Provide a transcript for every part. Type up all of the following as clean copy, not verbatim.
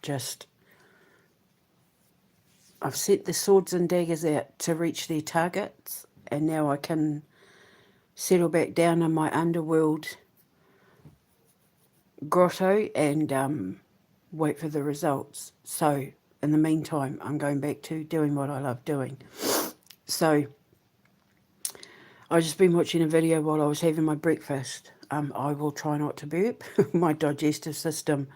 Just, I've set the swords and daggers out to reach their targets, and now I can settle back down in my underworld grotto and wait for the results. So, in the meantime, I'm going back to doing what I love doing. So, I've just been watching a video while I was having my breakfast. I will try not to burp. My digestive system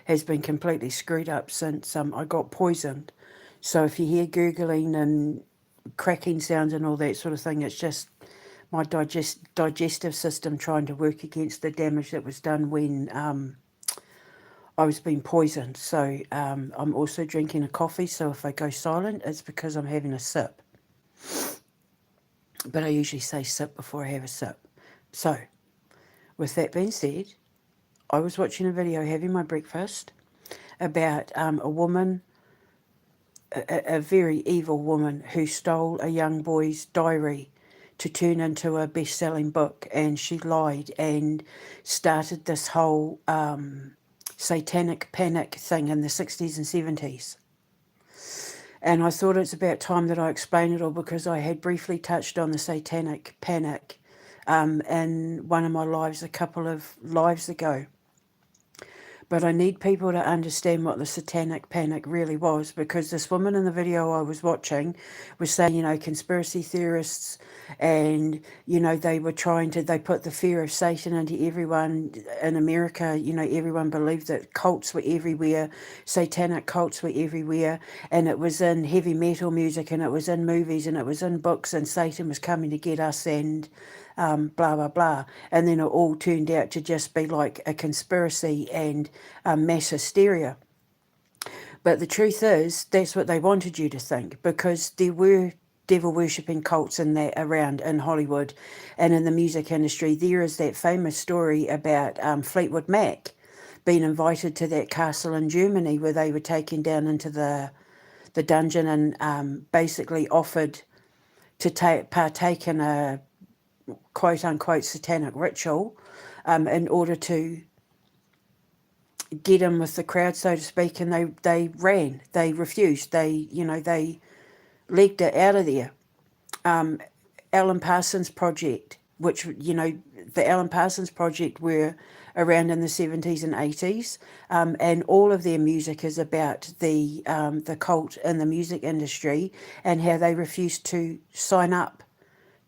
has been completely screwed up since I got poisoned. So if you hear gurgling and cracking sounds and all that sort of thing, it's just my digestive system trying to work against the damage that was done when I was being poisoned. So I'm also drinking a coffee, so if I go silent, it's because I'm having a sip. But I usually say sip before I have a sip. So, with that being said, I was watching a video having my breakfast about a woman, a very evil woman, who stole a young boy's diary to turn into a best-selling book, and she lied and started this whole satanic panic thing in the 60s and 70s. And I thought it's about time that I explain it all, because I had briefly touched on the satanic panic in one of my lives a couple of lives ago. But I need people to understand what the satanic panic really was, because this woman in the video I was watching was saying, conspiracy theorists, and, they were they put the fear of Satan into everyone in America. Everyone believed that cults were everywhere, satanic cults were everywhere, and it was in heavy metal music, and it was in movies, and it was in books, and Satan was coming to get us, and blah, blah, blah. And then it all turned out to just be like a conspiracy and mass hysteria. But the truth is, that's what they wanted you to think, because there were devil worshipping cults in that around in Hollywood and in the music industry. There is that famous story about Fleetwood Mac being invited to that castle in Germany where they were taken down into the dungeon and basically offered to partake in a quote-unquote satanic ritual in order to get in with the crowd, so to speak, and they ran. They refused. They legged it out of there. Alan Parsons Project, which, the Alan Parsons Project were around in the 70s and 80s, and all of their music is about the cult in the music industry and how they refused to sign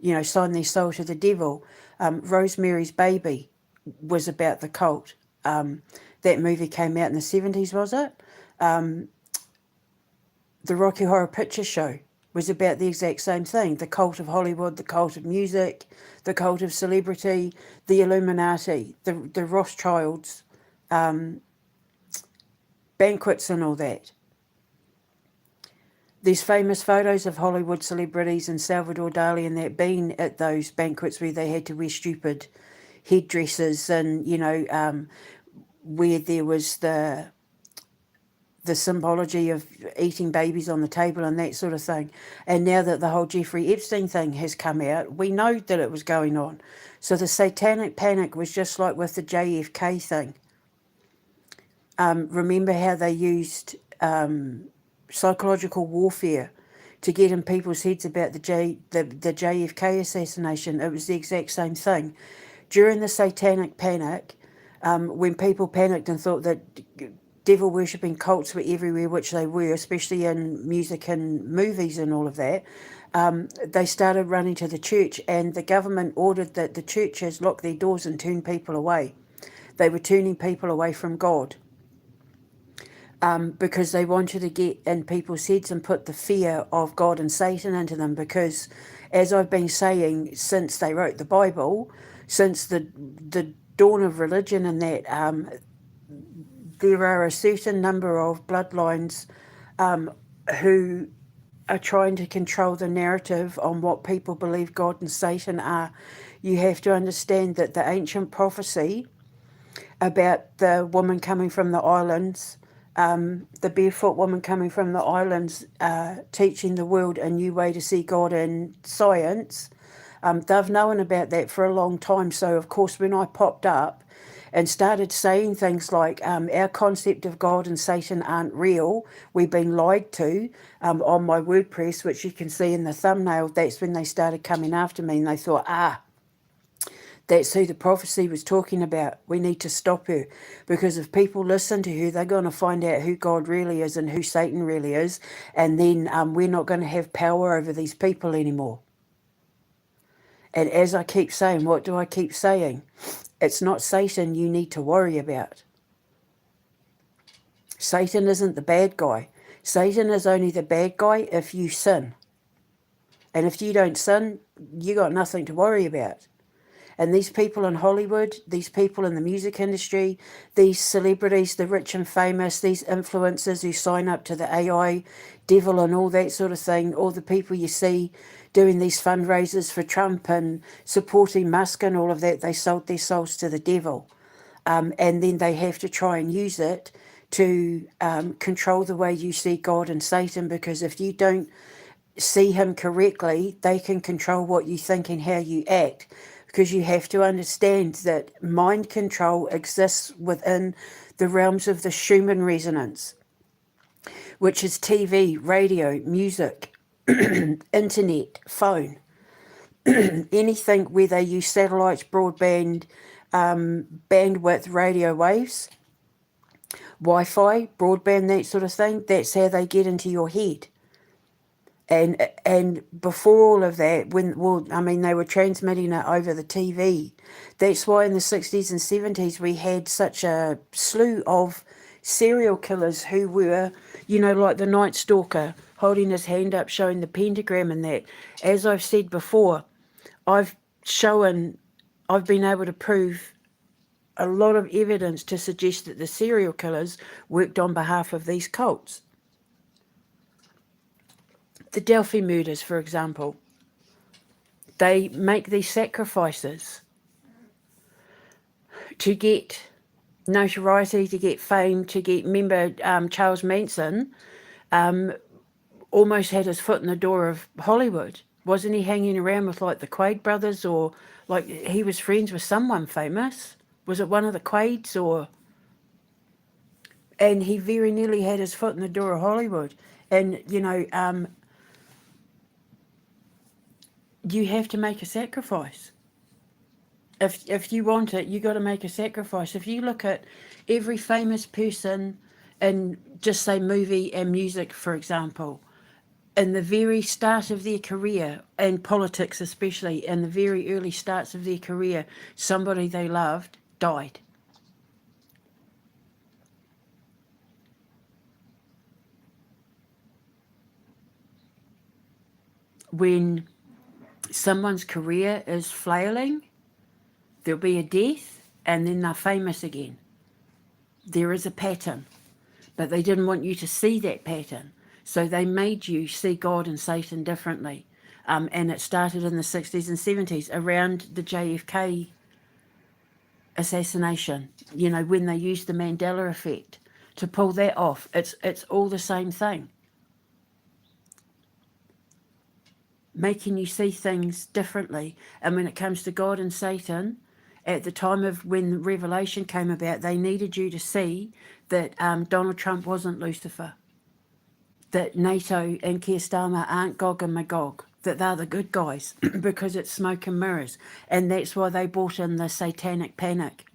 their soul to the devil. Rosemary's Baby was about the cult. That movie came out in the 70s, was it? The Rocky Horror Picture Show was about the exact same thing. The cult of Hollywood, the cult of music, the cult of celebrity, the Illuminati, the Rothschilds, banquets and all that. There's famous photos of Hollywood celebrities and Salvador Dali and that being at those banquets where they had to wear stupid headdresses and, where there was the symbology of eating babies on the table and that sort of thing. And now that the whole Jeffrey Epstein thing has come out, we know that it was going on. So the satanic panic was just like with the JFK thing. Remember how they used psychological warfare to get in people's heads about the JFK assassination? It was the exact same thing. During the satanic panic, when people panicked and thought that devil worshipping cults were everywhere, which they were, especially in music and movies and all of that, they started running to the church, and the government ordered that the churches lock their doors and turn people away. They were turning people away from God. Because they wanted to get in people's heads and put the fear of God and Satan into them, because, as I've been saying since they wrote the Bible, since the dawn of religion, and that there are a certain number of bloodlines who are trying to control the narrative on what people believe God and Satan are. You have to understand that the ancient prophecy about the woman coming from the islands, the barefoot woman coming from the islands, teaching the world a new way to see God and science, they've known about that for a long time. So, of course, when I popped up and started saying things like, our concept of God and Satan aren't real, we've been lied to, on my WordPress, which you can see in the thumbnail. That's when they started coming after me, and they thought, that's who the prophecy was talking about. We need to stop her, because if people listen to her, they're going to find out who God really is and who Satan really is, and then we're not going to have power over these people anymore. And as I keep saying, what do I keep saying? It's not Satan you need to worry about. Satan isn't the bad guy. Satan is only the bad guy if you sin. And if you don't sin, you got nothing to worry about. And these people in Hollywood, these people in the music industry, these celebrities, the rich and famous, these influencers who sign up to the AI devil and all that sort of thing, all the people you see doing these fundraisers for Trump and supporting Musk and all of that, they sold their souls to the devil. And then they have to try and use it to control the way you see God and Satan, because if you don't see him correctly, they can control what you think and how you act. Because you have to understand that mind control exists within the realms of the Schumann resonance, which is TV, radio, music, internet, phone, anything where they use satellites, broadband, bandwidth, radio waves, Wi-Fi, broadband, that sort of thing. That's how they get into your head. And before all of that, they were transmitting it over the TV. That's why in the 60s and 70s we had such a slew of serial killers who were, like the Night Stalker holding his hand up showing the pentagram and that. As I've said before, I've been able to prove a lot of evidence to suggest that the serial killers worked on behalf of these cults. The Delphine murders, for example, they make these sacrifices to get notoriety, to get fame, to get... Remember, Charles Manson almost had his foot in the door of Hollywood. Wasn't he hanging around with, like, the Quaid brothers, or, like, he was friends with someone famous? Was it one of the Quaids, or... And he very nearly had his foot in the door of Hollywood. And, you have to make a sacrifice. If you want it, you got to make a sacrifice. If you look at every famous person in, just say, movie and music, for example, in the very start of their career, and politics especially, in the very early starts of their career, somebody they loved died. When someone's career is flailing, there'll be a death, and then they're famous again. There is a pattern, but they didn't want you to see that pattern, so they made you see God and Satan differently. And it started in the 60s and 70s around the JFK assassination, when they used the Mandela effect to pull that off. It's all the same thing. Making you see things differently. And when it comes to God and Satan, at the time of when Revelation came about, they needed you to see that Donald Trump wasn't Lucifer, that NATO and Keir Starmer aren't Gog and Magog, that they're the good guys, because it's smoke and mirrors. And that's why they brought in the Satanic panic,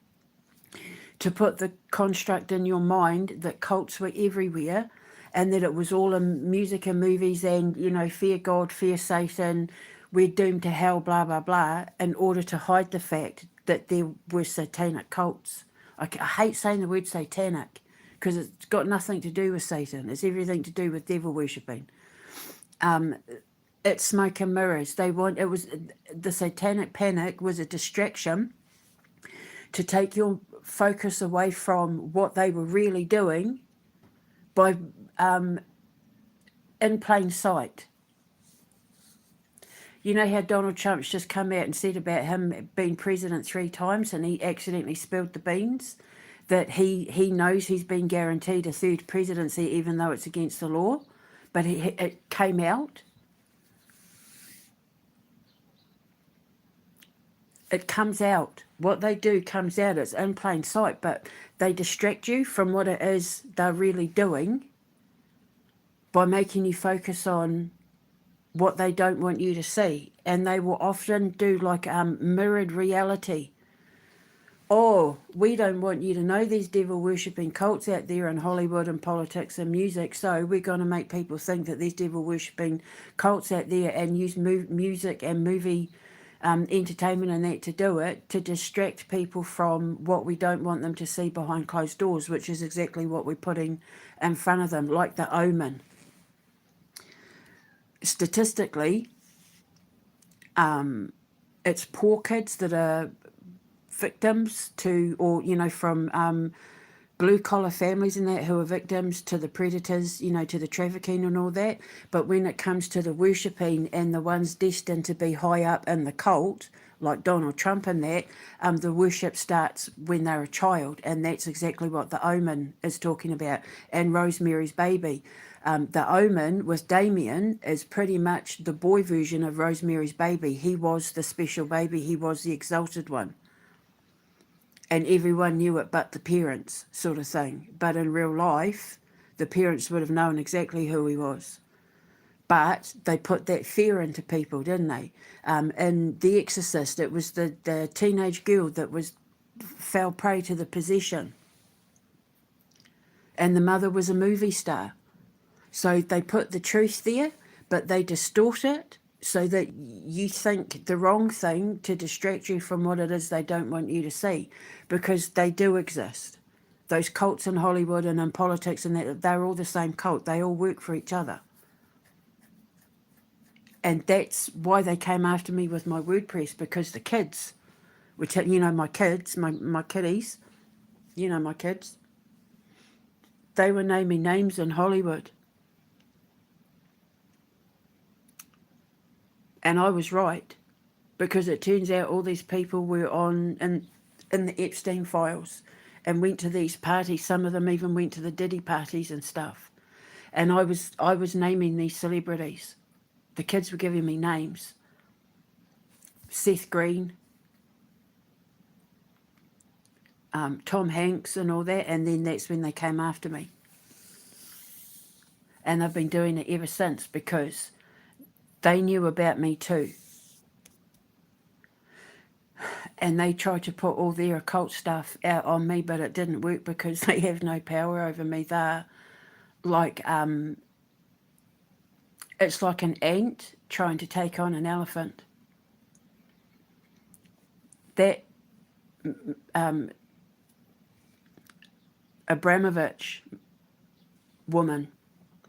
to put the construct in your mind that cults were everywhere, and that it was all in music and movies, and, fear God, fear Satan, we're doomed to hell, blah, blah, blah, in order to hide the fact that there were satanic cults. I hate saying the word satanic, because it's got nothing to do with Satan. It's everything to do with devil worshipping. It's smoke and mirrors. The satanic panic was a distraction to take your focus away from what they were really doing by in plain sight. You know how Donald Trump's just come out and said about him being president 3 times, and he accidentally spilled the beans, that he knows he's been guaranteed a 3rd presidency even though it's against the law, but it came out. it comes out. What they do comes out. It's in plain sight, but they distract you from what it is they're really doing by making you focus on what they don't want you to see. And they will often do like mirrored reality. Oh, we don't want you to know these devil worshipping cults out there in Hollywood and politics and music, so we're going to make people think that there's devil worshipping cults out there and use music and movie entertainment and that to do it, to distract people from what we don't want them to see behind closed doors, which is exactly what we're putting in front of them, like the Omen. Statistically, it's poor kids that are victims to, or, you know, from blue collar families and that who are victims to the predators, you know, to the trafficking and all that. But when it comes to the worshipping and the ones destined to be high up in the cult, like Donald Trump and that, the worship starts when they're a child. And that's exactly what the Omen is talking about. And Rosemary's Baby. The Omen with Damien is pretty much the boy version of Rosemary's Baby. He was the special baby. He was the exalted one. And everyone knew it but the parents, sort of thing. But in real life, the parents would have known exactly who he was. But they put that fear into people, didn't they? In The Exorcist, it was the teenage girl that fell prey to the possession. And the mother was a movie star. So they put the truth there, but they distort it so that you think the wrong thing to distract you from what it is they don't want you to see, because they do exist. Those cults in Hollywood and in politics, and that, they're all the same cult. They all work for each other. And that's why they came after me with my Wordpress, because the kids, which, you know, my kids, my kiddies, you know, my kids, they were naming names in Hollywood. And I was right, because it turns out all these people were in the Epstein files and went to these parties. Some of them even went to the Diddy parties and stuff. And I was naming these celebrities. The kids were giving me names. Seth Green, Tom Hanks and all that. And then that's when they came after me. And they've been doing it ever since, because they knew about me too. And they tried to put all their occult stuff out on me, but it didn't work, because they have no power over me. They're like, it's like an ant trying to take on an elephant. That Abramovich woman,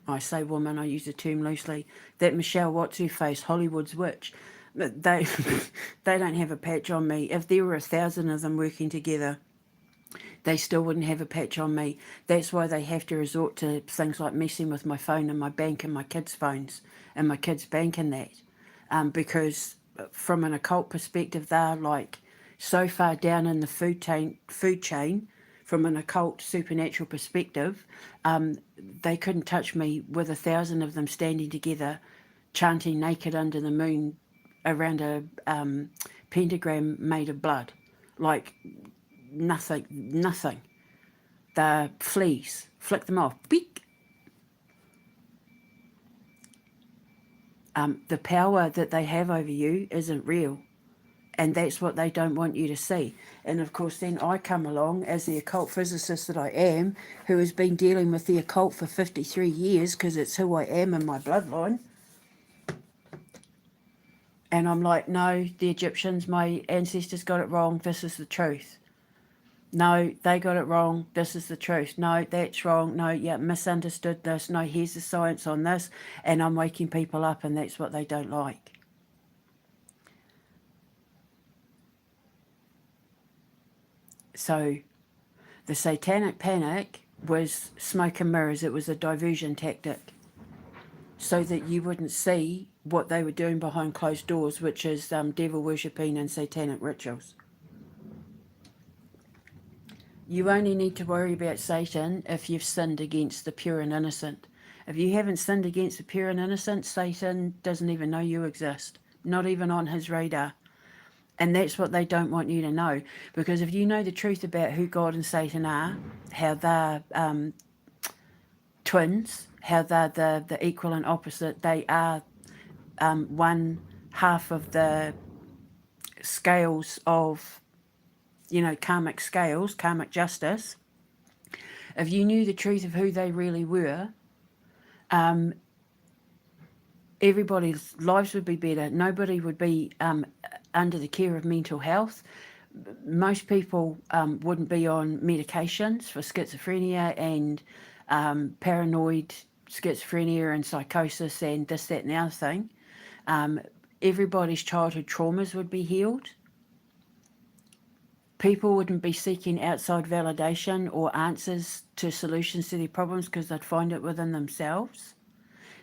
I say woman, I use the term loosely, that Michelle What's-Her-Face, Hollywood's witch, they don't have a patch on me. If there were 1,000 of them working together, they still wouldn't have a patch on me. That's why they have to resort to things like messing with my phone and my bank and my kids' phones and my kids' bank and that. Because from an occult perspective, they're like so far down in the food chain from an occult supernatural perspective, they couldn't touch me with 1,000 of them standing together chanting naked under the moon around a pentagram made of blood. Like nothing. They're fleas. Flick them off. Beak. The power that they have over you isn't real. And that's what they don't want you to see. And of course, then I come along as the occult physicist that I am, who has been dealing with the occult for 53 years, because it's who I am in my bloodline. And I'm like, no, the Egyptians, my ancestors got it wrong. This is the truth. No, they got it wrong. This is the truth. No, that's wrong. No, yeah, misunderstood this. No, here's the science on this. And I'm waking people up, and that's what they don't like. So the satanic panic was smoke and mirrors. It was a diversion tactic so that you wouldn't see what they were doing behind closed doors, which is devil worshipping and satanic rituals. You only need to worry about Satan if you've sinned against the pure and innocent. If you haven't sinned against the pure and innocent, Satan doesn't even know you exist, not even on his radar. And that's what they don't want you to know. Because if you know the truth about who God and Satan are, how they're twins, how they're the equal and opposite, they are one half of the scales of, karmic scales, karmic justice. If you knew the truth of who they really were, everybody's lives would be better. Nobody would be under the care of mental health. Most people wouldn't be on medications for schizophrenia and paranoid schizophrenia and psychosis and this, that and the other thing. Everybody's childhood traumas would be healed. People wouldn't be seeking outside validation or answers to solutions to their problems because they'd find it within themselves.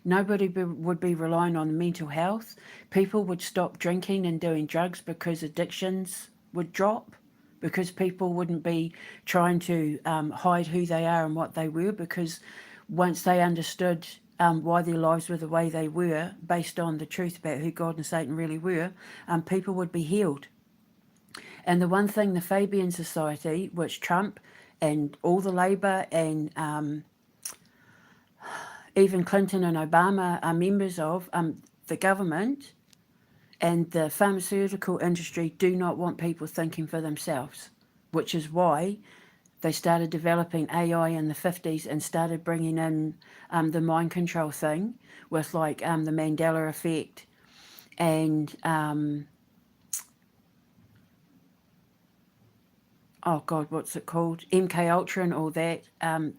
Nobody would be relying on mental health. People would stop drinking and doing drugs because addictions would drop, because people wouldn't be trying to hide who they are and what they were, because once they understood why their lives were the way they were, based on the truth about who God and Satan really were, people would be healed. And the one thing the Fabian Society, which Trump and all the Labour and even Clinton and Obama are members of, the government and the pharmaceutical industry do not want people thinking for themselves, which is why they started developing AI in the 50s and started bringing in the mind control thing with the Mandela effect and what's it called? MK Ultra and all that in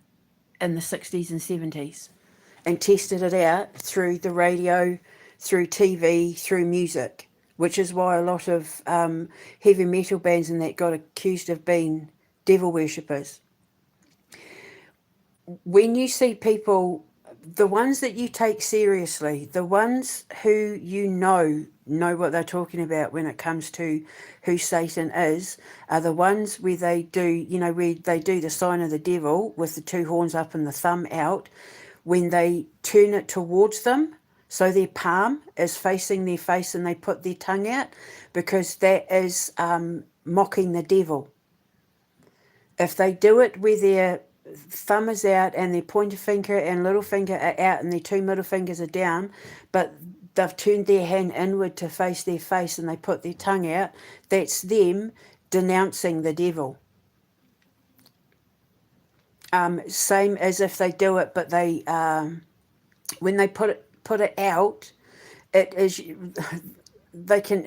the 60s and 70s, and tested it out through the radio, through TV, through music, which is why a lot of heavy metal bands and that got accused of being devil worshippers. When you see people, the ones that you take seriously, the ones who know what they're talking about when it comes to who Satan is, are the ones where they do, where they do the sign of the devil with the two horns up and the thumb out, when they turn it towards them, so their palm is facing their face and they put their tongue out, because that is mocking the devil. If they do it where their thumb is out and their pointer finger and little finger are out and their two middle fingers are down, but they've turned their hand inward to face their face and they put their tongue out, that's them denouncing the devil. Same as if they do it, but they when they put it out, it is they can.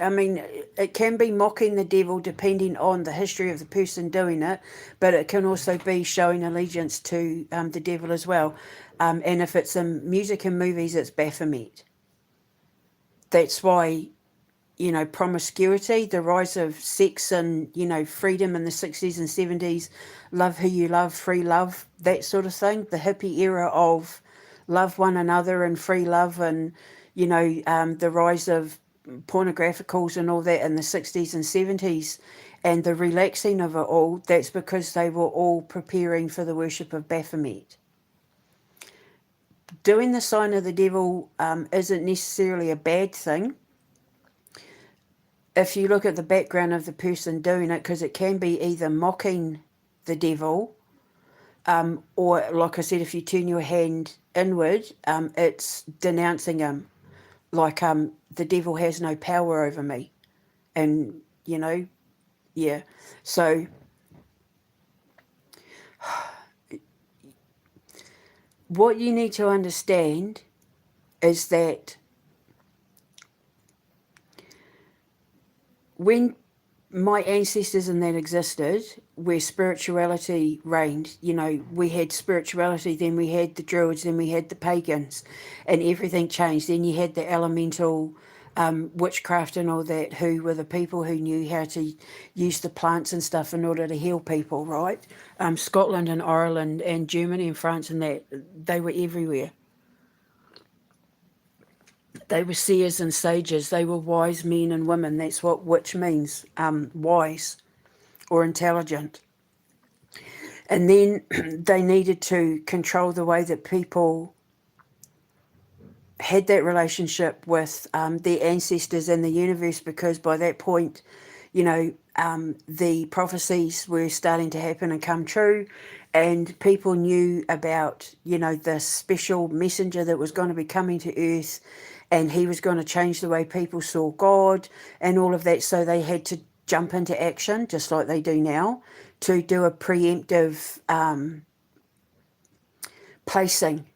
It can be mocking the devil depending on the history of the person doing it, but it can also be showing allegiance to the devil as well. And if it's in music and movies, it's Baphomet. That's why, promiscuity, the rise of sex and, freedom in the 60s and 70s, love who you love, free love, that sort of thing, the hippie era of love one another and free love and, the rise of pornographicals and all that in the 60s and 70s and the relaxing of it all, that's because they were all preparing for the worship of Baphomet. Doing the sign of the devil isn't necessarily a bad thing if you look at the background of the person doing it, because it can be either mocking the devil or, like I said, if you turn your hand inward, it's denouncing him, like the devil has no power over me. And, yeah. So what you need to understand is that when my ancestors and that existed, where spirituality reigned, we had spirituality, then we had the Druids, then we had the pagans, and everything changed. Then you had the elemental witchcraft and all that, who were the people who knew how to use the plants and stuff in order to heal people, right? Scotland and Ireland and Germany and France and that, they were everywhere. They were seers and sages. They were wise men and women. That's what witch means, wise or intelligent. And then they needed to control the way that people had that relationship with their ancestors and the universe, because by that point, you know, the prophecies were starting to happen and come true, and people knew about, you know, the special messenger that was going to be coming to earth, and he was going to change the way people saw God and all of that. So they had to jump into action, just like they do now, to do a preemptive placing,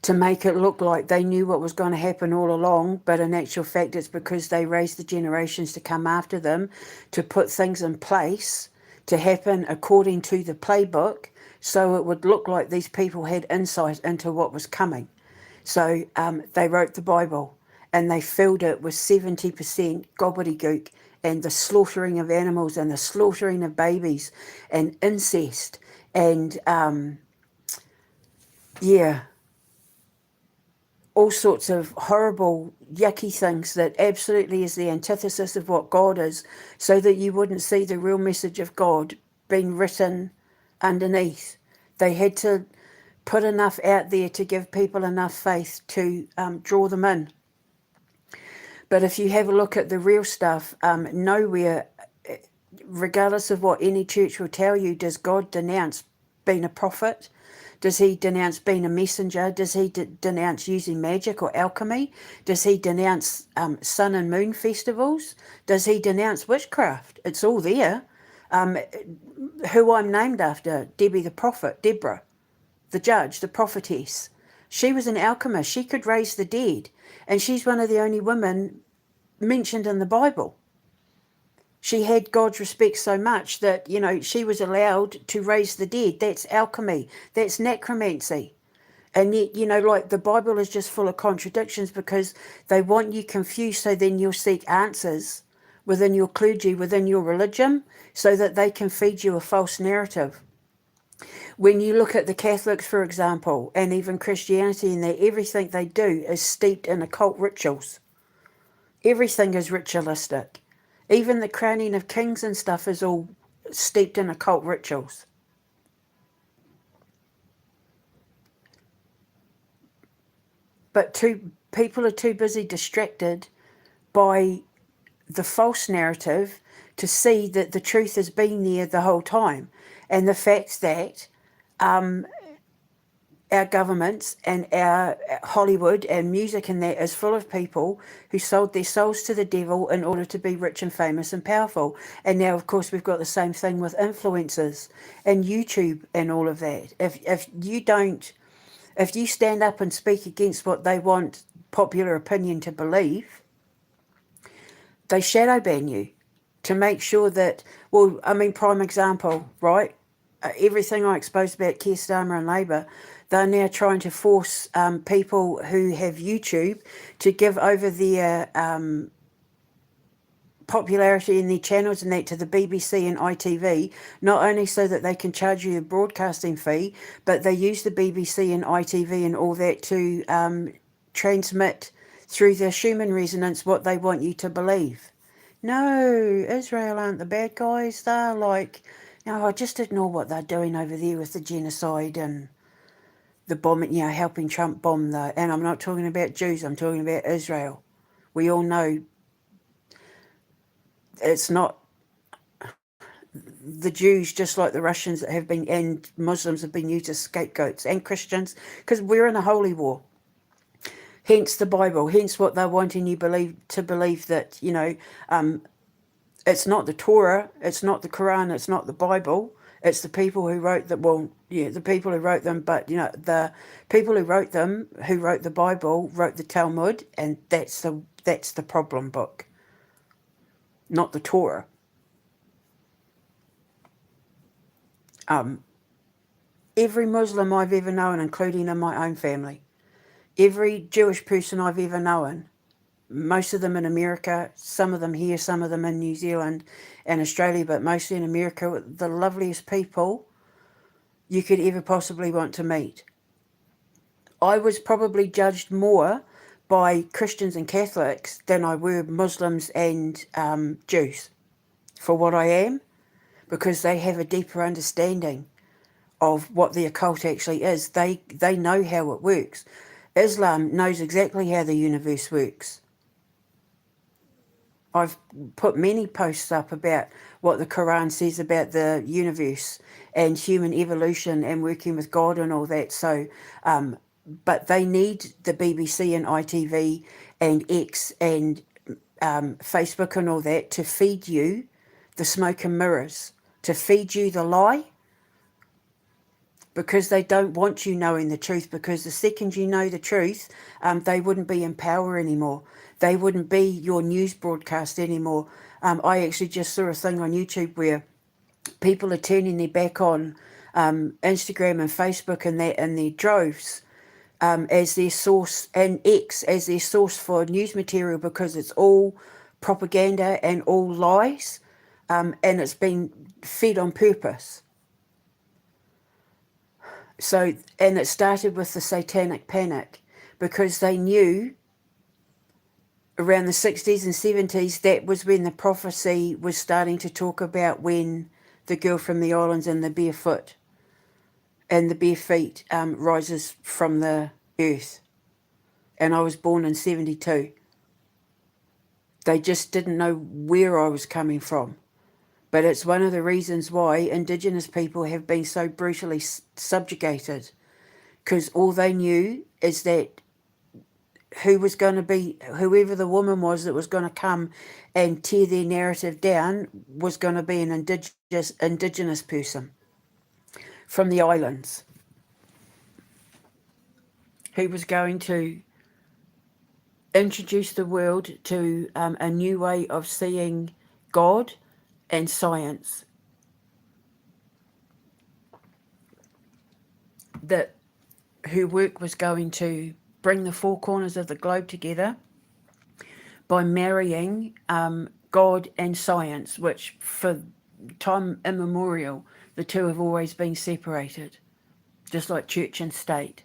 to make it look like they knew what was going to happen all along, but in actual fact it's because they raised the generations to come after them to put things in place to happen according to the playbook, so it would look like these people had insight into what was coming. So they wrote the Bible, and they filled it with 70% gobbledygook and the slaughtering of animals and the slaughtering of babies and incest and all sorts of horrible, yucky things that absolutely is the antithesis of what God is, so that you wouldn't see the real message of God being written underneath. They had to put enough out there to give people enough faith to draw them in. But if you have a look at the real stuff, nowhere, regardless of what any church will tell you, does God denounce being a prophet. Does he denounce being a messenger? Does he denounce using magic or alchemy? Does he denounce sun and moon festivals? Does he denounce witchcraft? It's all there. Who I'm named after, Debbie the prophet, Deborah, the judge, the prophetess. She was an alchemist. She could raise the dead. And she's one of the only women mentioned in the Bible. She had God's respect so much that, you know, she was allowed to raise the dead. That's alchemy. That's necromancy. And yet, you know, like the Bible is just full of contradictions because they want you confused, so then you'll seek answers within your clergy, within your religion, so that they can feed you a false narrative. When you look at the Catholics, for example, and even Christianity, and everything they do is steeped in occult rituals. Everything is ritualistic. Even the crowning of kings and stuff is all steeped in occult rituals. But people are too busy distracted by the false narrative to see that the truth has been there the whole time. And the fact that our governments and our Hollywood and music and that is full of people who sold their souls to the devil in order to be rich and famous and powerful. And now, of course, we've got the same thing with influencers and YouTube and all of that. If you stand up and speak against what they want popular opinion to believe, they shadow ban you to make sure that, well, I mean, prime example, right? Everything I exposed about Keir Starmer and Labour, they're now trying to force people who have YouTube to give over their popularity in their channels and that to the BBC and ITV, not only so that they can charge you a broadcasting fee, but they use the BBC and ITV and all that to transmit through their Schumann resonance what they want you to believe. No, Israel aren't the bad guys. They're like, no, just ignore what they're doing over there with the genocide and the bombing, you know, helping Trump bomb the, and I'm not talking about Jews, I'm talking about Israel. We all know it's not the Jews, just like the Russians that have been, and Muslims have been used as scapegoats, and Christians, because we're in a holy war. Hence the Bible, hence what they're wanting you to believe that, you know, it's not the Torah, it's not the Quran, it's not the Bible, it's the people who wrote the, well, yeah, the people who wrote them, but, you know, the people who wrote them, who wrote the Bible, wrote the Talmud, and that's the problem book, not the Torah. Every Muslim I've ever known, including in my own family, every Jewish person I've ever known, most of them in America, some of them here, some of them in New Zealand and Australia, but mostly in America, the loveliest people you could ever possibly want to meet. I was probably judged more by Christians and Catholics than I were Muslims and Jews for what I am, because they have a deeper understanding of what the occult actually is. They know how it works. Islam knows exactly how the universe works. I've put many posts up about what the Quran says about the universe and human evolution and working with God and all that. So, but they need the BBC and ITV and X and Facebook and all that to feed you the smoke and mirrors, to feed you the lie, because they don't want you knowing the truth, because the second you know the truth, they wouldn't be in power anymore. They wouldn't be your news broadcast anymore. I actually just saw a thing on YouTube where people are turning their back on Instagram and Facebook and that in their droves, as their source, and X as their source for news material, because it's all propaganda and all lies, and it's been fed on purpose. So, and it started with the Satanic Panic, because they knew around the 60s and 70s that was when the prophecy was starting to talk about when the girl from the islands and the barefoot and the bare feet rises from the earth. And I was born in 72. They just didn't know where I was coming from. But it's one of the reasons why Indigenous people have been so brutally subjugated, because all they knew is that whoever the woman was that was going to come and tear their narrative down was going to be an indigenous person from the islands, who was going to introduce the world to a new way of seeing God and science. That her work was going to bring the four corners of the globe together by marrying God and science, which for time immemorial, the two have always been separated, just like church and state.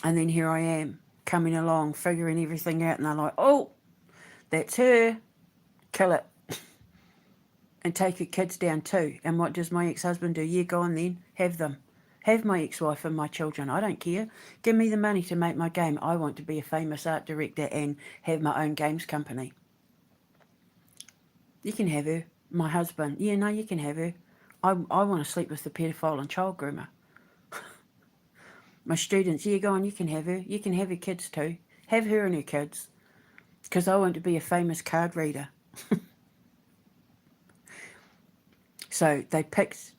And then here I am, coming along, figuring everything out, and they're like, oh, that's her, kill it. And take her kids down too. And what does my ex-husband do? Yeah, go on then, have them. Have my ex-wife and my children. I don't care. Give me the money to make my game. I want to be a famous art director and have my own games company. You can have her. My husband. Yeah, no, you can have her. I want to sleep with the pedophile and child groomer. My students. Yeah, go on, you can have her. You can have her kids too. Have her and her kids. Because I want to be a famous card reader. So they picked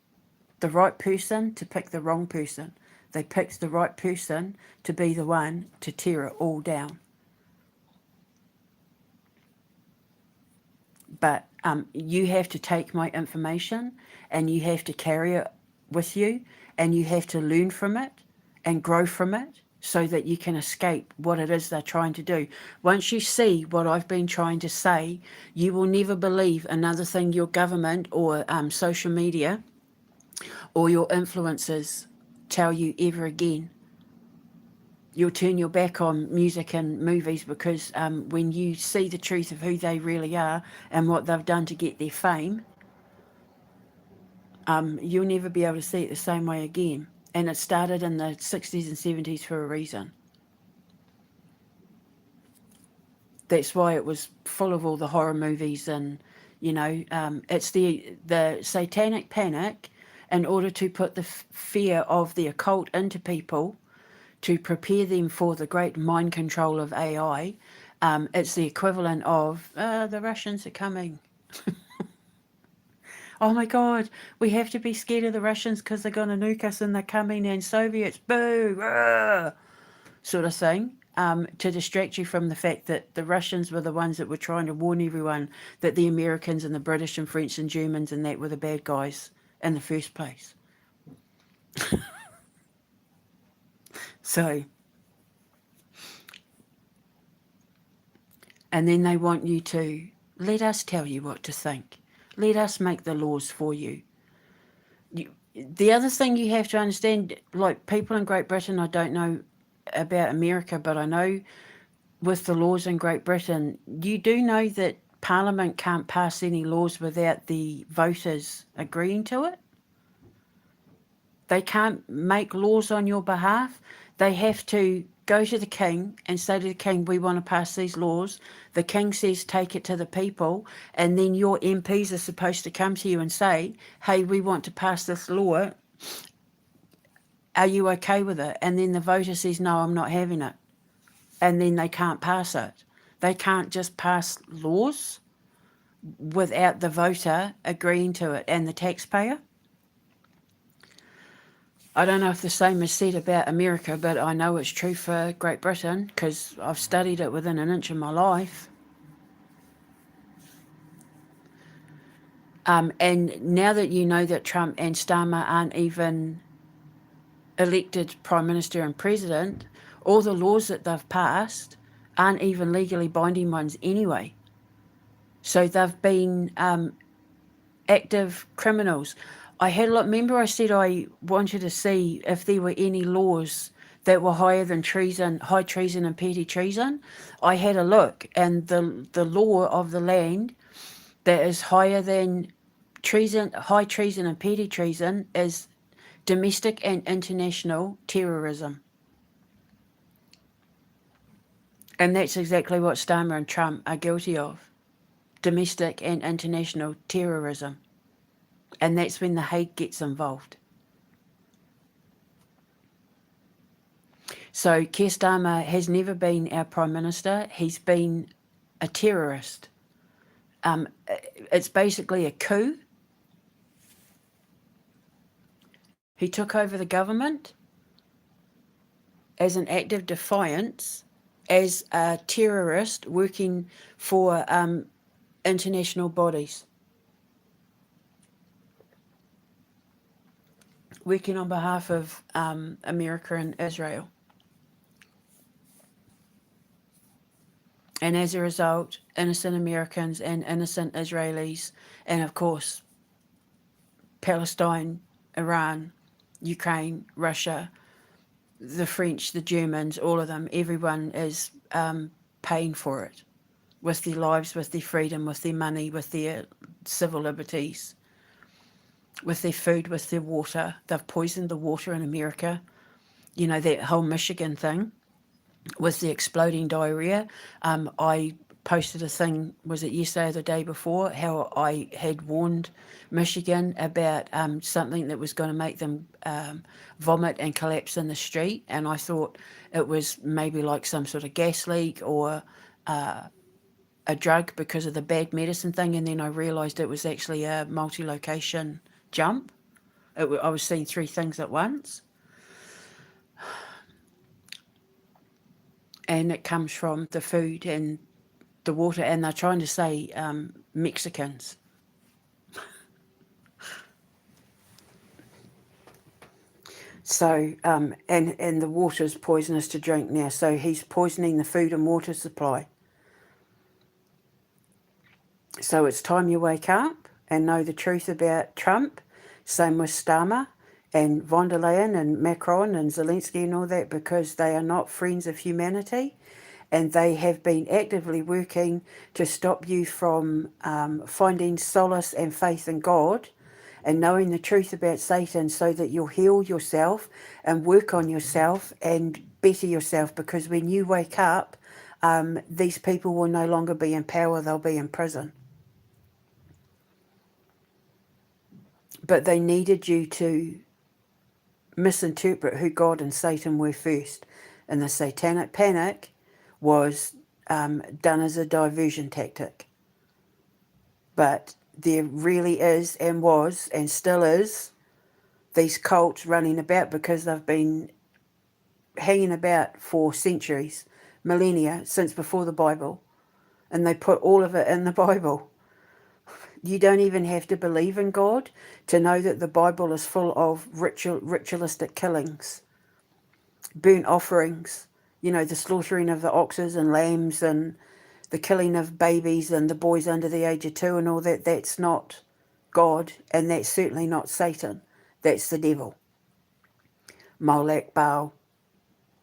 the right person to pick the wrong person. They picked the right person to be the one to tear it all down. But you have to take my information and you have to carry it with you, and you have to learn from it and grow from it so that you can escape what it is they're trying to do. Once you see what I've been trying to say, you will never believe another thing your government or social media or your influencers tell you ever again. You'll turn your back on music and movies, because when you see the truth of who they really are and what they've done to get their fame, you'll never be able to see it the same way again. And it started in the 60s and 70s for a reason. That's why it was full of all the horror movies, and it's the Satanic Panic, in order to put the fear of the occult into people, to prepare them for the great mind control of AI. It's the equivalent of the Russians are coming. Oh my God, we have to be scared of the Russians because they're going to nuke us and they're coming, and Soviets, boo, rah, sort of thing. To distract you from the fact that the Russians were the ones that were trying to warn everyone that the Americans and the British and French and Germans and that were the bad guys in the first place. So, and then they want you to let us tell you what to think. Let us make the laws for you. The other thing you have to understand, like people in Great Britain, I don't know about America, but I know with the laws in Great Britain, you do know that Parliament can't pass any laws without the voters agreeing to it. They can't make laws on your behalf. They have to go to the king and say to the king, we want to pass these laws. The king says, take it to the people. And then your MPs are supposed to come to you and say, hey, we want to pass this law. Are you okay with it? And then the voter says, no, I'm not having it. And then they can't pass it. They can't just pass laws without the voter agreeing to it and the taxpayer. I don't know if the same is said about America, but I know it's true for Great Britain because I've studied it within an inch of my life. And now that you know that Trump and Starmer aren't even elected Prime Minister and President, all the laws that they've passed aren't even legally binding ones anyway. So they've been active criminals. I had a look. Remember I said I wanted to see if there were any laws that were higher than treason, high treason and petty treason. I had a look, and the law of the land that is higher than treason, high treason and petty treason is domestic and international terrorism. And that's exactly what Starmer and Trump are guilty of. Domestic and international terrorism. And that's when The Hague gets involved. So Keir Starmer has never been our Prime Minister. He's been a terrorist. It's basically a coup. He took over the government as an act of defiance, as a terrorist working for international bodies, working on behalf of America and Israel. And as a result, innocent Americans and innocent Israelis, and of course, Palestine, Iran, Ukraine, Russia, the French, the Germans, all of them, everyone is paying for it with their lives, with their freedom, with their money, with their civil liberties, with their food, with their water. They've poisoned the water in America. You know, that whole Michigan thing with the exploding diarrhea. I posted a thing, was it yesterday or the day before, how I had warned Michigan about something that was going to make them vomit and collapse in the street, and I thought it was maybe like some sort of gas leak or a drug because of the bad medicine thing, and then I realised it was actually a multi-location jump. I was seeing 3 things at once. And it comes from the food and the water, and they're trying to say Mexicans. So, and the water's poisonous to drink now, so he's poisoning the food and water supply. So it's time you wake up and know the truth about Trump. Same with Starmer and von der Leyen and Macron and Zelensky and all that, because they are not friends of humanity, and they have been actively working to stop you from finding solace and faith in God and knowing the truth about Satan, so that you'll heal yourself and work on yourself and better yourself, because when you wake up, these people will no longer be in power, they'll be in prison. But they needed you to misinterpret who God and Satan were first. And the satanic panic was done as a diversion tactic. But there really is and was and still is these cults running about, because they've been hanging about for centuries, millennia, since before the Bible. And they put all of it in the Bible. You don't even have to believe in God to know that the Bible is full of ritualistic killings, burnt offerings, you know, the slaughtering of the oxes and lambs and the killing of babies and the boys under the age of 2 and all that. That's not God, and that's certainly not Satan. That's the devil. Molech, Baal,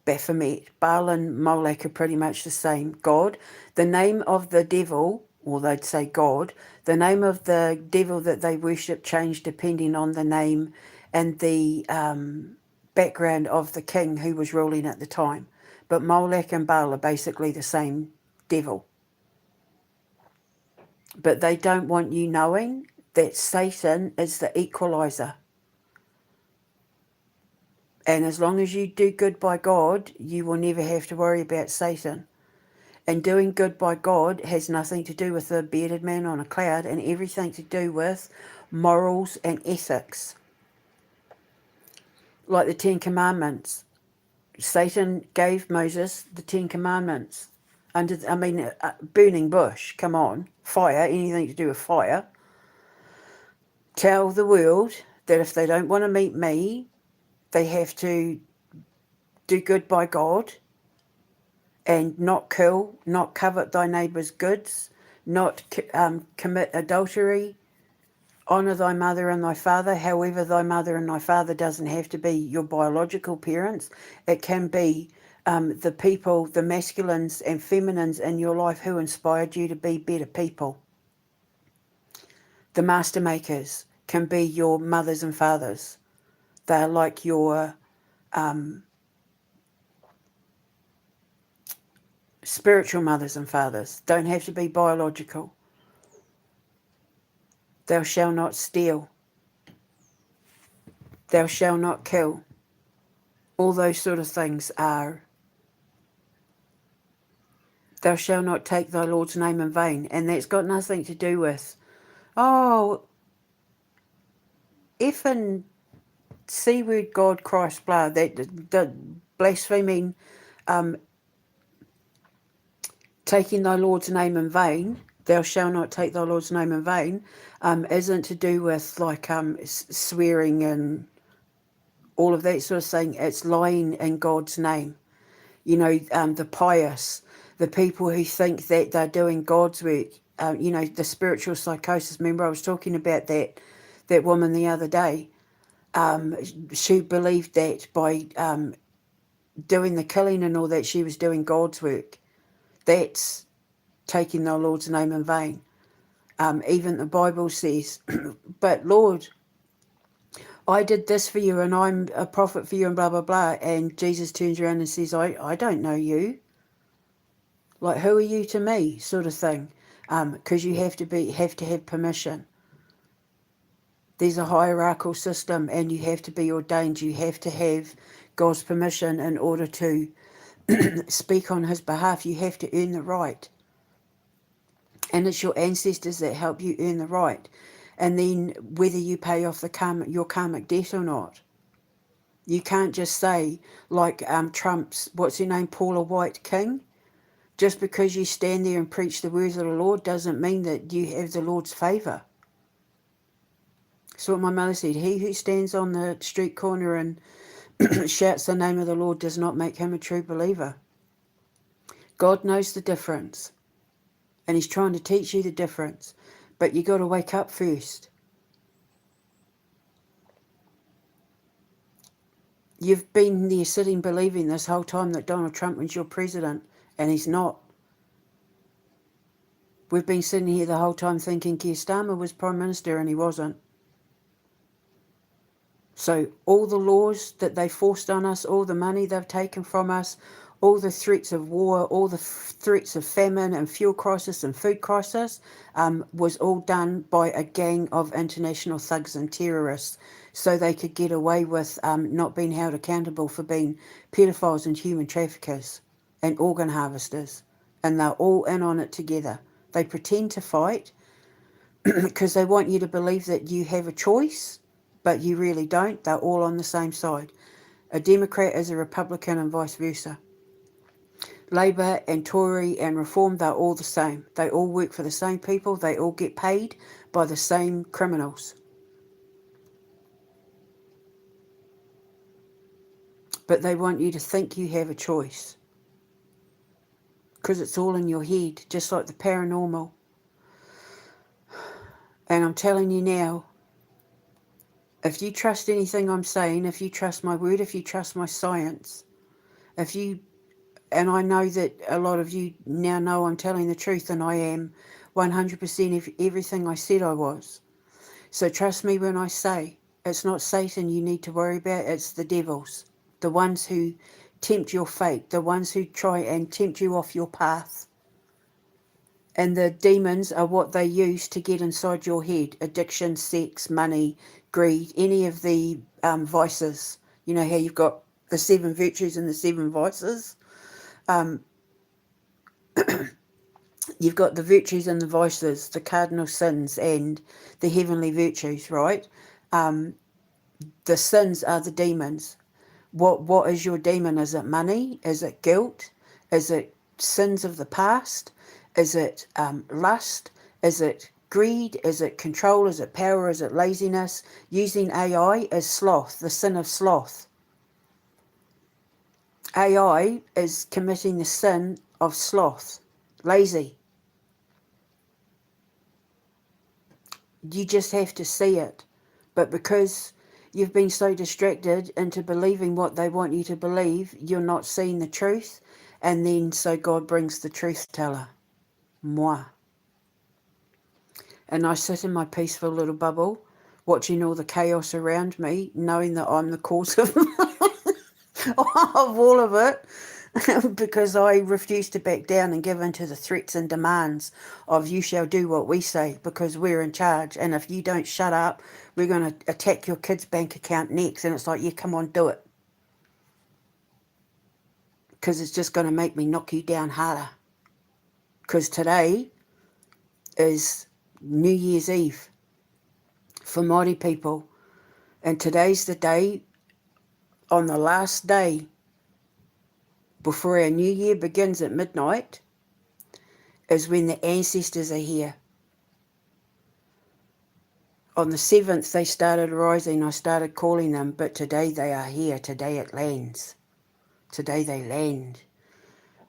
Baphomet. Baal and Molech are pretty much the same. God, the name of the devil, or they'd say God, the name of the devil that they worship changed depending on the name and the background of the king who was ruling at the time. But Molech and Baal are basically the same devil. But they don't want you knowing that Satan is the equalizer. And as long as you do good by God, you will never have to worry about Satan. And doing good by God has nothing to do with the bearded man on a cloud, and everything to do with morals and ethics. Like the Ten Commandments. Satan gave Moses the Ten Commandments. Burning bush, come on. Fire, anything to do with fire. Tell the world that if they don't want to meet me, they have to do good by God and not kill, not covet thy neighbour's goods, not commit adultery, honour thy mother and thy father. However, thy mother and thy father doesn't have to be your biological parents. It can be the people, the masculines and feminines in your life who inspired you to be better people. The master makers can be your mothers and fathers. They're like your spiritual mothers and fathers. Don't have to be biological. Thou shalt not steal. Thou shalt not kill. All those sort of things are, thou shalt not take thy Lord's name in vain. And that's got nothing to do with, oh, effing C word God, Christ, blah, that blaspheming, taking thy Lord's name in vain, thou shalt not take thy Lord's name in vain, isn't to do with like swearing and all of that sort of thing. It's lying in God's name. You know, the pious, the people who think that they're doing God's work, the spiritual psychosis. Remember I was talking about that woman the other day. She believed that by doing the killing and all that, she was doing God's work. That's taking the Lord's name in vain. Even the Bible says, but Lord, I did this for you and I'm a prophet for you and blah, blah, blah. And Jesus turns around and says, I don't know you. Like, who are you to me, sort of thing. Because you have to have permission. There's a hierarchical system and you have to be ordained. You have to have God's permission in order to speak on his behalf. You have to earn the right. And it's your ancestors that help you earn the right. And then whether you pay off your karmic debt or not. You can't just say, like Trump's, what's her name, Paula White King, just because you stand there and preach the words of the Lord doesn't mean that you have the Lord's favour. So what my mother said, he who stands on the street corner and shouts the name of the Lord does not make him a true believer. God knows the difference. And he's trying to teach you the difference. But you got to wake up first. You've been there sitting believing this whole time that Donald Trump was your president. And he's not. We've been sitting here the whole time thinking Keir Starmer was Prime Minister and he wasn't. So all the laws that they forced on us, all the money they've taken from us, all the threats of war, all the threats of famine and fuel crisis and food crisis was all done by a gang of international thugs and terrorists so they could get away with not being held accountable for being pedophiles and human traffickers and organ harvesters. And they're all in on it together. They pretend to fight because they want you to believe that you have a choice, but you really don't. They're all on the same side. A Democrat is a Republican and vice versa. Labour and Tory and Reform, they're all the same. They all work for the same people. They all get paid by the same criminals. But they want you to think you have a choice. Because it's all in your head, just like the paranormal. And I'm telling you now, if you trust anything I'm saying, if you trust my word, if you trust my science, and I know that a lot of you now know I'm telling the truth, and I am 100% of everything I said I was. So trust me when I say it's not Satan you need to worry about, it's the devils. The ones who tempt your fate, the ones who try and tempt you off your path. And the demons are what they use to get inside your head. Addiction, sex, money, greed, any of the vices. You know how you've got the 7 virtues and the 7 vices? You've got the virtues and the vices, the cardinal sins and the heavenly virtues, right? The sins are the demons. What is your demon? Is it money? Is it guilt? Is it sins of the past? Is it lust? Is it greed? Is it control? Is it power? Is it laziness? Using AI is sloth, the sin of sloth. AI is committing the sin of sloth, lazy. You just have to see it. But because you've been so distracted into believing what they want you to believe, you're not seeing the truth. And then so God brings the truth teller. Moi. And I sit in my peaceful little bubble, watching all the chaos around me, knowing that I'm the cause of all of it, because I refuse to back down and give in to the threats and demands of you shall do what we say because we're in charge. And if you don't shut up, we're going to attack your kid's bank account next. And it's like, yeah, come on, do it. Because it's just going to make me knock you down harder. Because today is New Year's Eve for Māori people. And today's the day, on the last day, before our new year begins at midnight, is when the ancestors are here. On the 7th, they started rising. I started calling them, but today they are here. Today it lands. Today they land.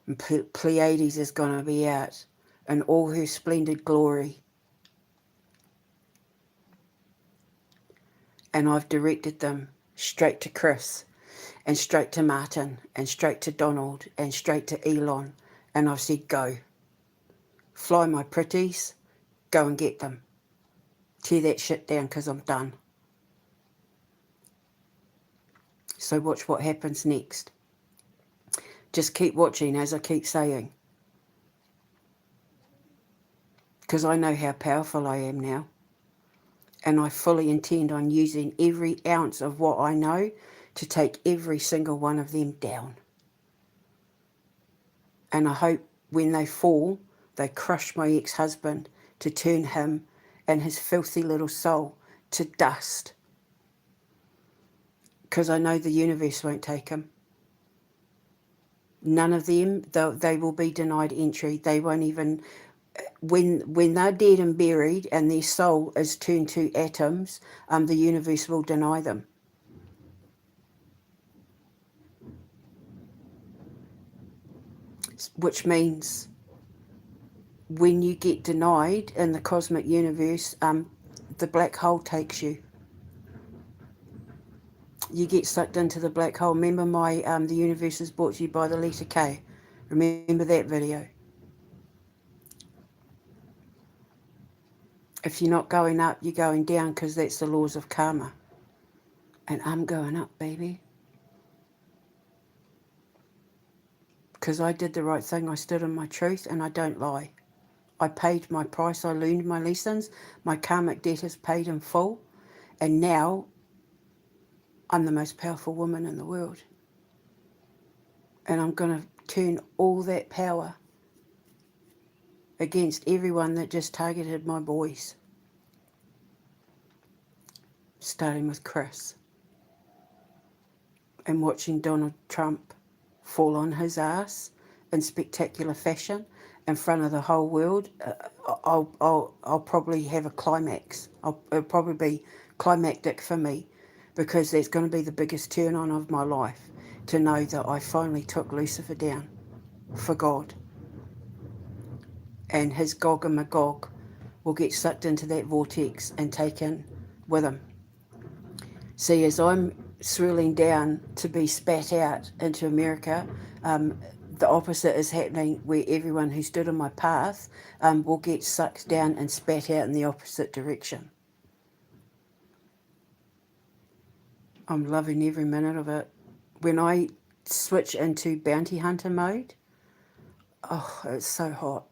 And Pleiades is going to be out in all her splendid glory. And I've directed them straight to Chris, and straight to Martin, and straight to Donald, and straight to Elon. And I've said, go. Fly my pretties. Go and get them. Tear that shit down because I'm done. So watch what happens next. Just keep watching, as I keep saying. Because I know how powerful I am now. And I fully intend on using every ounce of what I know to take every single one of them down. And I hope when they fall, they crush my ex-husband to turn him and his filthy little soul to dust. Because I know the universe won't take him. None of them, they will be denied entry. They won't even, when they're dead and buried and their soul is turned to atoms, the universe will deny them. Which means when you get denied in the cosmic universe, the black hole takes you. You get sucked into the black hole. Remember my the universe is brought to you by the letter K. Remember that video. If you're not going up, you're going down, because that's the laws of karma. And I'm going up, baby. Because I did the right thing. I stood in my truth and I don't lie. I paid my price. I learned my lessons. My karmic debt is paid in full. And now I'm the most powerful woman in the world. And I'm going to turn all that power against everyone that just targeted my boys. Starting with Chris. And watching Donald Trump fall on his ass in spectacular fashion in front of the whole world. I'll probably have a climax. It'll probably be climactic for me, because that's going to be the biggest turn on of my life, to know that I finally took Lucifer down for God. And his Gog and Magog will get sucked into that vortex and taken with him. See, as I'm swirling down to be spat out into America, the opposite is happening, where everyone who stood on my path will get sucked down and spat out in the opposite direction. I'm loving every minute of it. When I switch into bounty hunter mode. Oh, it's so hot.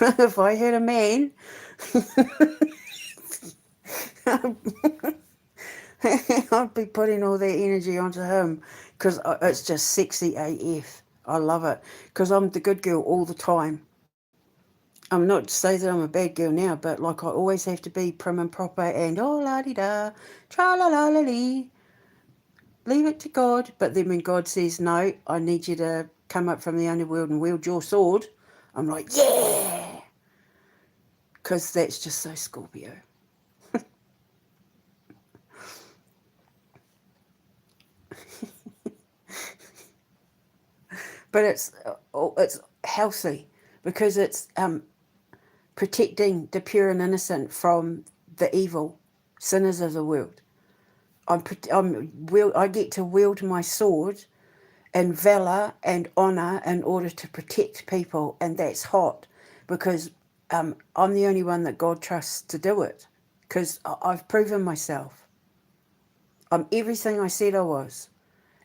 If I had a man, I'd be putting all that energy onto him because it's just sexy AF. I love it because I'm the good girl all the time. I'm not to say that I'm a bad girl now, but like I always have to be prim and proper and oh la di da, tra la la la lee, leave it to God. But then when God says no, I need you to come up from the underworld and wield your sword, I'm like, yeah, because that's just so Scorpio. But it's healthy because it's protecting the pure and innocent from the evil sinners of the world. I get to wield my sword in valour and honour in order to protect people, and that's hot because I'm the only one that God trusts to do it because I've proven myself. I'm everything I said I was,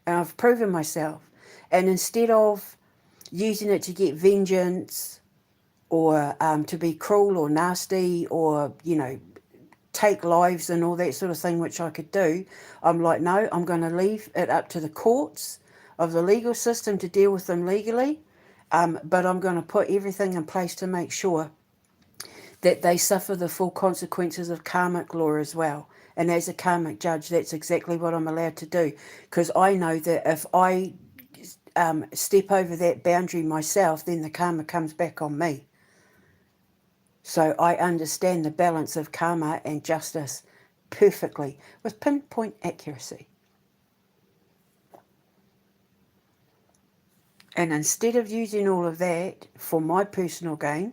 and I've proven myself. And instead of using it to get vengeance or to be cruel or nasty or, take lives and all that sort of thing, which I could do, I'm like, no, I'm going to leave it up to the courts of the legal system to deal with them legally. But I'm going to put everything in place to make sure that they suffer the full consequences of karmic law as well. And as a karmic judge, that's exactly what I'm allowed to do. Because I know that if I step over that boundary myself, then the karma comes back on me. So I understand the balance of karma and justice perfectly with pinpoint accuracy. And instead of using all of that for my personal gain,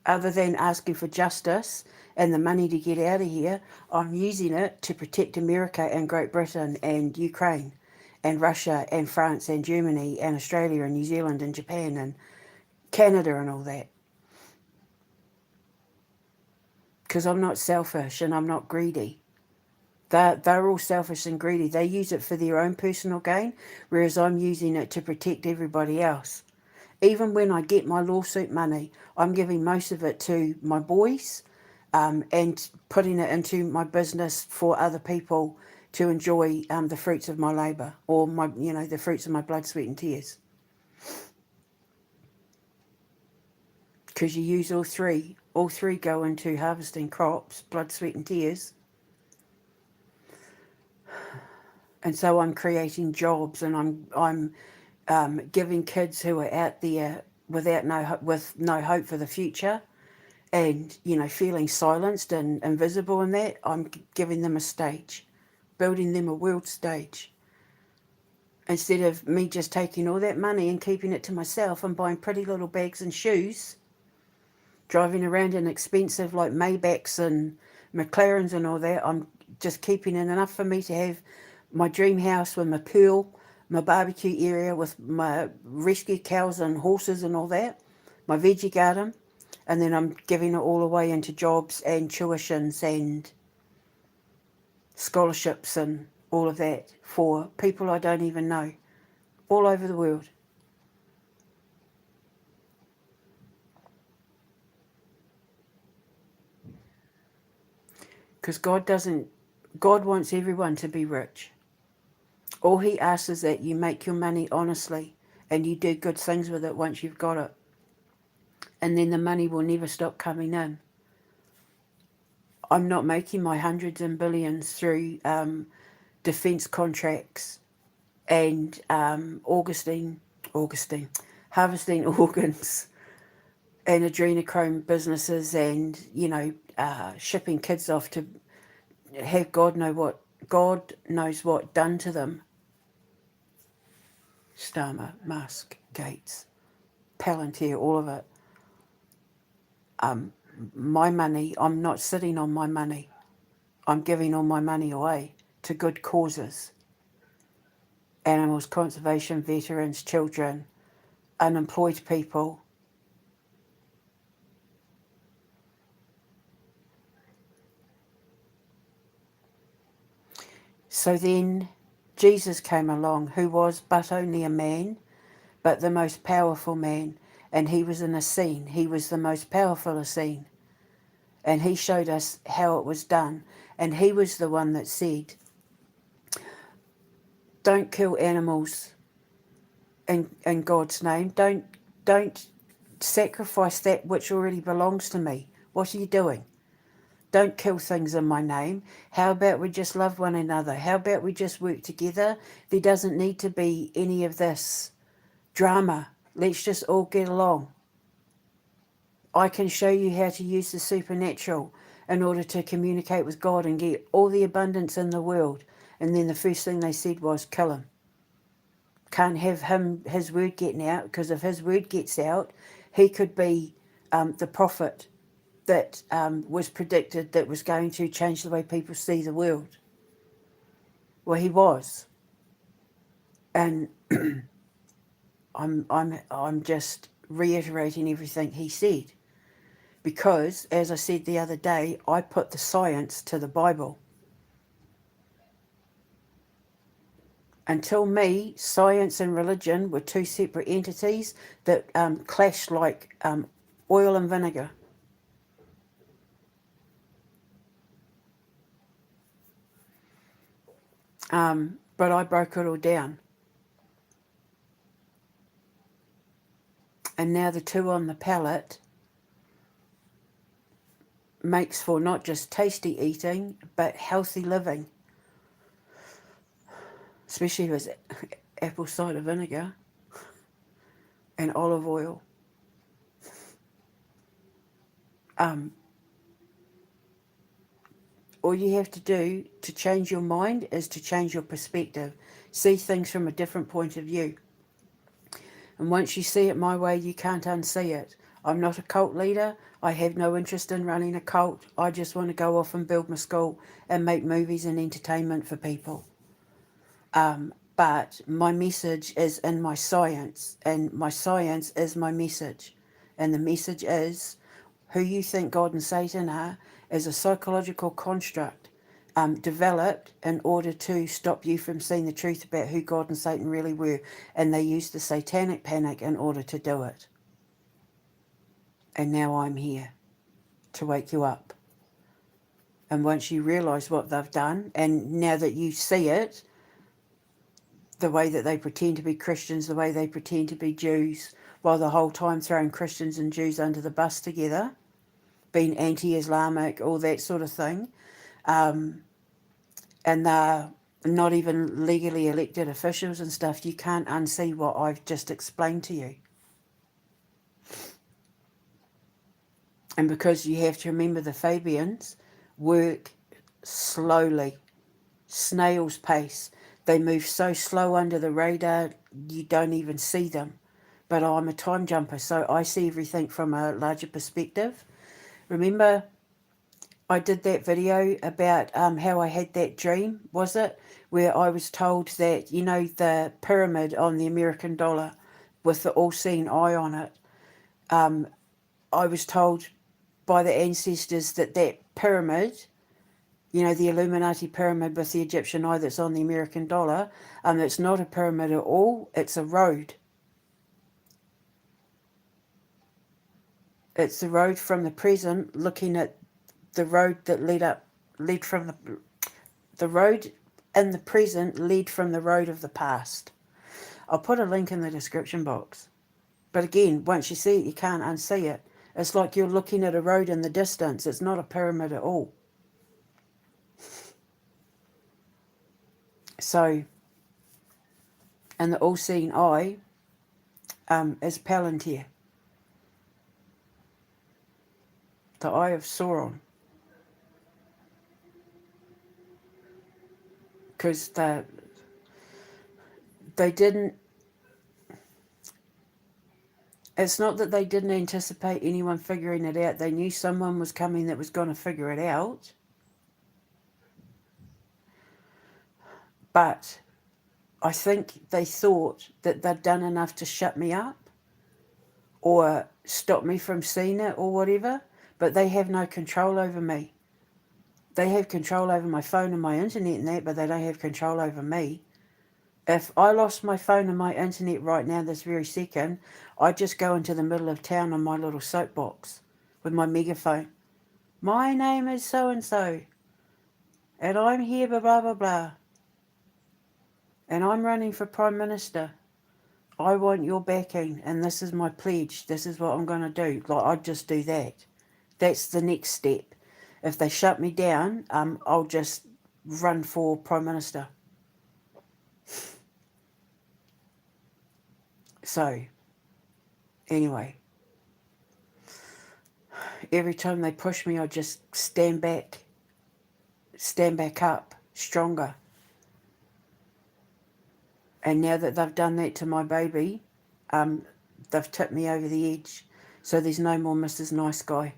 other than asking for justice and the money to get out of here, I'm using it to protect America and Great Britain and Ukraine and Russia and France and Germany and Australia and New Zealand and Japan and Canada and all that. Because I'm not selfish and I'm not greedy. They're all selfish and greedy. They use it for their own personal gain, whereas I'm using it to protect everybody else. Even when I get my lawsuit money, I'm giving most of it to my boys and putting it into my business for other people to enjoy the fruits of my labour or the fruits of my blood, sweat and tears. Because you use all three. All three go into harvesting crops, blood, sweat and tears. And so I'm creating jobs, and I'm giving kids who are out there with no hope for the future, and feeling silenced and invisible in that. I'm giving them a stage, building them a world stage. Instead of me just taking all that money and keeping it to myself and buying pretty little bags and shoes, driving around in expensive like Maybachs and McLarens and all that, I'm just keeping in enough for me to have my dream house with my pool, my barbecue area with my rescue cows and horses and all that, my veggie garden, and then I'm giving it all away into jobs and tuitions and scholarships and all of that for people I don't even know all over the world. Because God wants everyone to be rich. All he asks is that you make your money honestly and you do good things with it once you've got it. And then the money will never stop coming in. I'm not making my hundreds and billions through defence contracts and harvesting organs and adrenochrome businesses and, shipping kids off to have God knows what done to them. Starmer, Musk, Gates, Palantir, all of it. My money, I'm not sitting on my money. I'm giving all my money away to good causes. Animals, conservation, veterans, children, unemployed people. So then Jesus came along, who was but only a man, but the most powerful man. And he was in a scene. He was the most powerful scene. And he showed us how it was done. And he was the one that said, don't kill animals in God's name. Don't sacrifice that which already belongs to me. What are you doing? Don't kill things in my name. How about we just love one another? How about we just work together? There doesn't need to be any of this drama. Let's just all get along. I can show you how to use the supernatural in order to communicate with God and get all the abundance in the world. And then the first thing they said was, kill him. Can't have his word getting out, because if his word gets out, he could be the prophet that was predicted that was going to change the way people see the world. Well, he was. And I'm just reiterating everything he said. Because, as I said the other day, I put the science to the Bible. Until me, science and religion were two separate entities that clashed like oil and vinegar. But I broke it all down. And now the two on the palette makes for not just tasty eating, but healthy living. Especially with apple cider vinegar and olive oil. All you have to do to change your mind is to change your perspective. See things from a different point of view. And once you see it my way, you can't unsee it. I'm not a cult leader. I have no interest in running a cult. I just want to go off and build my school and make movies and entertainment for people. But my message is in my science, and my science is my message. And the message is, who you think God and Satan are is a psychological construct developed in order to stop you from seeing the truth about who God and Satan really were. And they used the satanic panic in order to do it. And now I'm here to wake you up. And once you realise what they've done, and now that you see it, the way that they pretend to be Christians, the way they pretend to be Jews, while the whole time throwing Christians and Jews under the bus together, being anti-Islamic, all that sort of thing, and they're not even legally elected officials and stuff, you can't unsee what I've just explained to you. And because you have to remember the Fabians work slowly, snail's pace. They move so slow under the radar, you don't even see them. But I'm a time jumper, so I see everything from a larger perspective. Remember, I did that video about how I had that dream, was it? Where I was told that, you know, the pyramid on the American dollar with the all-seeing eye on it. I was told by the ancestors that pyramid, you know, the Illuminati pyramid with the Egyptian eye that's on the American dollar, it's not a pyramid at all, it's a road. It's the road from the present looking at the road that led from the road in the present led from the road of the past. I'll put a link in the description box. But again, once you see it, you can't unsee it. It's like you're looking at a road in the distance. It's not a pyramid at all. So, and the all-seeing eye is Palantir. The eye of Sauron. Because they didn't, it's not that they didn't anticipate anyone figuring it out. They knew someone was coming that was going to figure it out. But I think they thought that they'd done enough to shut me up or stop me from seeing it or whatever. But they have no control over me. They have control over my phone and my internet and that, but they don't have control over me. If I lost my phone and my internet right now, this very second, I'd just go into the middle of town on my little soapbox with my megaphone. My name is so and so, and I'm here, blah, blah, blah, blah, and I'm running for Prime Minister. I want your backing, and this is my pledge. This is what I'm going to do. Like, I'd just do that. That's the next step. If they shut me down, I'll just run for Prime Minister. So, anyway, every time they push me, I just stand back up, stronger. And now that they've done that to my baby, they've tipped me over the edge. So there's no more Mrs. Nice Guy.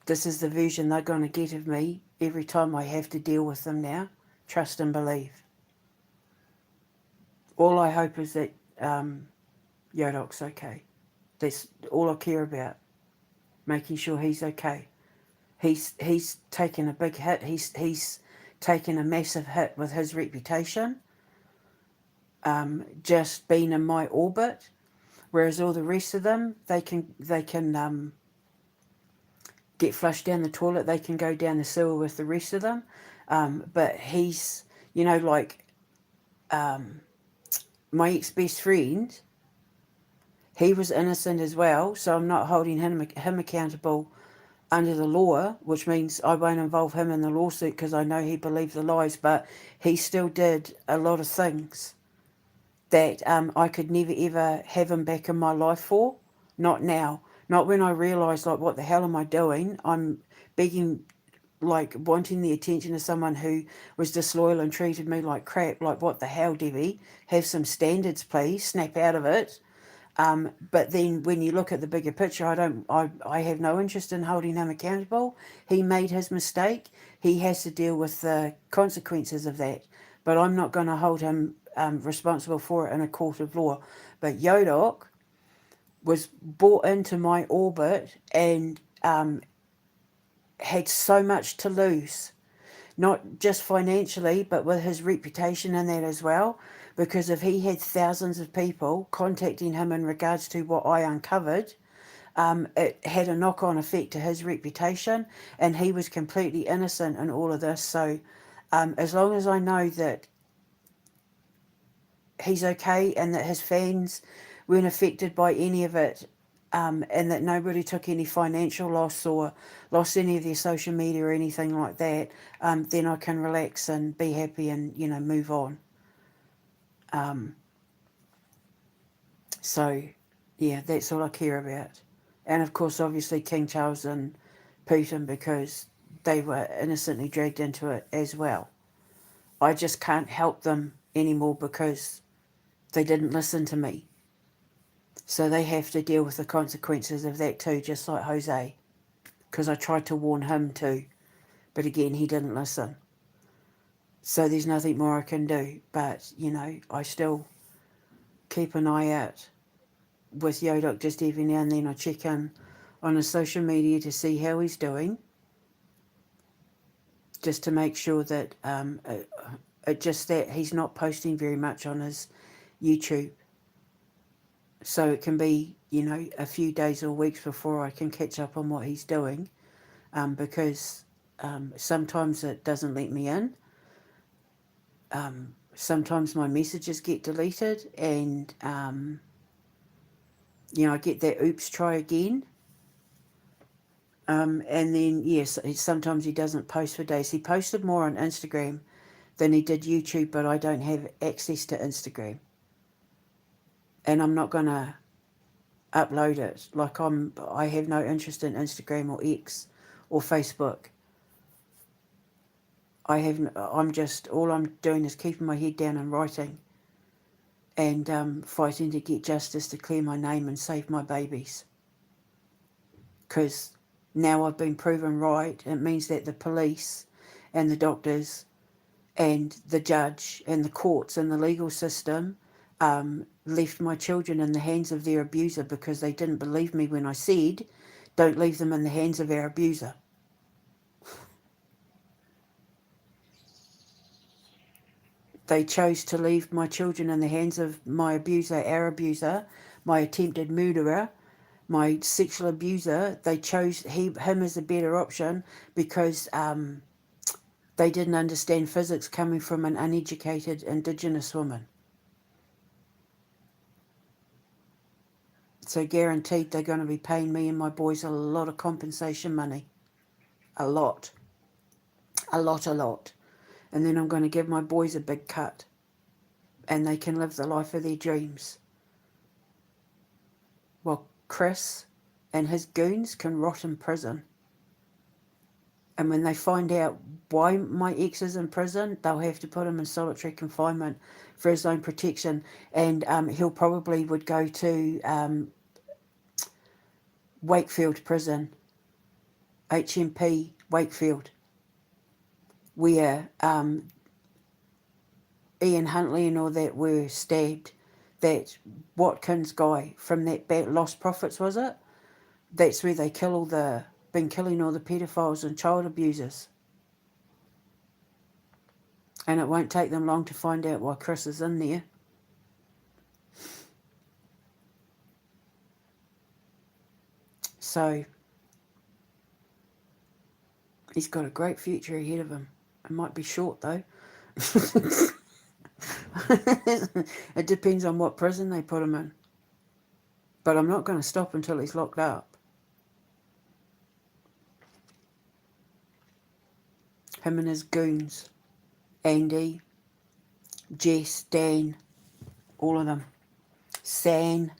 This is the version they're going to get of me every time I have to deal with them now. Trust and believe. All I hope is that Yodok's okay. That's all I care about. Making sure he's okay. He's taken a big hit. He's taken a massive hit with his reputation. Just being in my orbit, whereas all the rest of them, they can get flushed down the toilet. They can go down the sewer with the rest of them. But he's, like my ex-best friend, he was innocent as well, so I'm not holding him accountable under the law, which means I won't involve him in the lawsuit because I know he believed the lies, but he still did a lot of things that I could never ever have him back in my life for. Not now. Not when I realise, like, what the hell am I doing? I'm begging, like, wanting the attention of someone who was disloyal and treated me like crap. Like, what the hell, Debbie? Have some standards, please. Snap out of it. But then when you look at the bigger picture, I have no interest in holding him accountable. He made his mistake. He has to deal with the consequences of that. But I'm not going to hold him responsible for it in a court of law. But Yodok was brought into my orbit and had so much to lose. Not just financially, but with his reputation and that as well. Because if he had thousands of people contacting him in regards to what I uncovered, it had a knock-on effect to his reputation, and he was completely innocent in all of this. So as long as I know that he's okay and that his fans weren't affected by any of it, and that nobody took any financial loss or lost any of their social media or anything like that, then I can relax and be happy and, move on. So, yeah, that's all I care about. And, of course, obviously King Charles and Putin, because they were innocently dragged into it as well. I just can't help them anymore because they didn't listen to me. So they have to deal with the consequences of that too, just like Jose. Because I tried to warn him too. But again, he didn't listen. So there's nothing more I can do. But, I still keep an eye out with Yodok just every now and then. I check in on his social media to see how he's doing. Just to make sure that just that he's not posting very much on his YouTube. So it can be, a few days or weeks before I can catch up on what he's doing, because sometimes it doesn't let me in. Sometimes my messages get deleted and, I get that oops, try again. And then, yes, sometimes he doesn't post for days. He posted more on Instagram than he did YouTube, but I don't have access to Instagram. And I'm not going to upload it. Like I have no interest in Instagram or X or Facebook. All I'm doing is keeping my head down and writing and fighting to get justice to clear my name and save my babies. Because now I've been proven right, it means that the police and the doctors and the judge and the courts and the legal system left my children in the hands of their abuser because they didn't believe me when I said, don't leave them in the hands of our abuser. They chose to leave my children in the hands of my abuser, our abuser, my attempted murderer, my sexual abuser. They chose him as a better option because they didn't understand physics coming from an uneducated Indigenous woman. So guaranteed they're going to be paying me and my boys a lot of compensation money. A lot. A lot, a lot. And then I'm going to give my boys a big cut. And they can live the life of their dreams. While Chris and his goons can rot in prison. And when they find out why my ex is in prison, they'll have to put him in solitary confinement for his own protection. And he'll probably would go to Wakefield prison, HMP Wakefield, where Ian Huntley and all that were stabbed. That Watkins guy from that Lost Prophets, was it? That's where they been killing all the pedophiles and child abusers. And it won't take them long to find out why Chris is in there. So, he's got a great future ahead of him. It might be short, though. It depends on what prison they put him in. But I'm not going to stop until he's locked up. Him and his goons. Andy, Jess, Dan, all of them. San.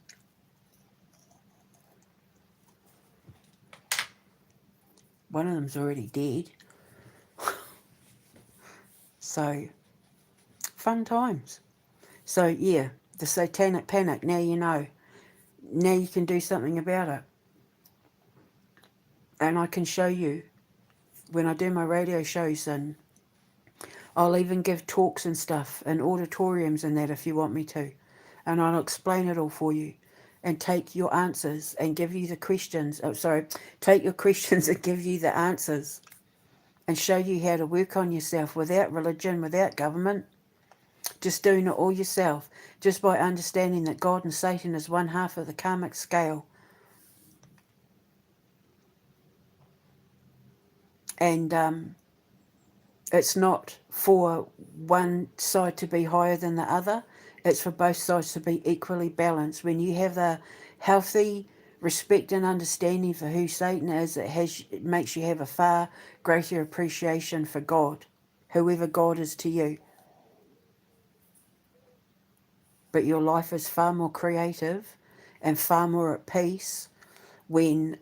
One of them's already dead. So, fun times. So, yeah, the satanic panic, now you know. Now you can do something about it. And I can show you when I do my radio shows, and I'll even give talks and stuff in auditoriums and that if you want me to. And I'll explain it all for you and take your answers and give you the questions. Take your questions and give you the answers and show you how to work on yourself without religion, without government. Just doing it all yourself, just by understanding that God and Satan is one half of the karmic scale. And it's not for one side to be higher than the other. It's for both sides to be equally balanced. When you have a healthy respect and understanding for who Satan is, it makes you have a far greater appreciation for God, whoever God is to you. But your life is far more creative and far more at peace when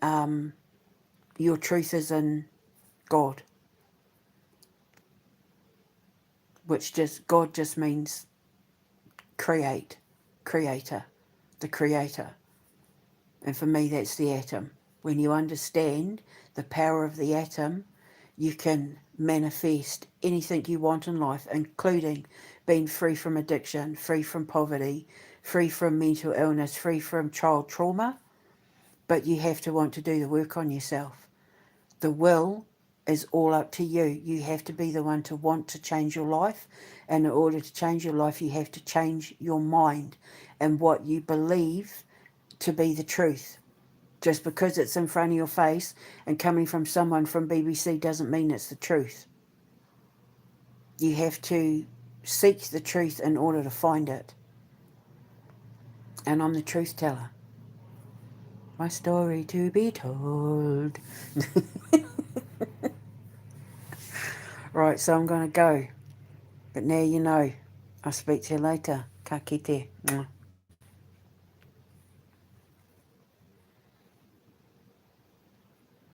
your truth is in God. God just means creator, the creator. And for me, that's the atom. When you understand the power of the atom, you can manifest anything you want in life, including being free from addiction, free from poverty, free from mental illness, free from child trauma. But you have to want to do the work on yourself. The will is all up to you. You have to be the one to want to change your life. And in order to change your life, you have to change your mind and what you believe to be the truth. Just because it's in front of your face and coming from someone from BBC doesn't mean it's the truth. You have to seek the truth in order to find it. And I'm the truth teller. My story to be told. Right, so I'm going to go. But now you know. I'll speak to you later. Ka kite.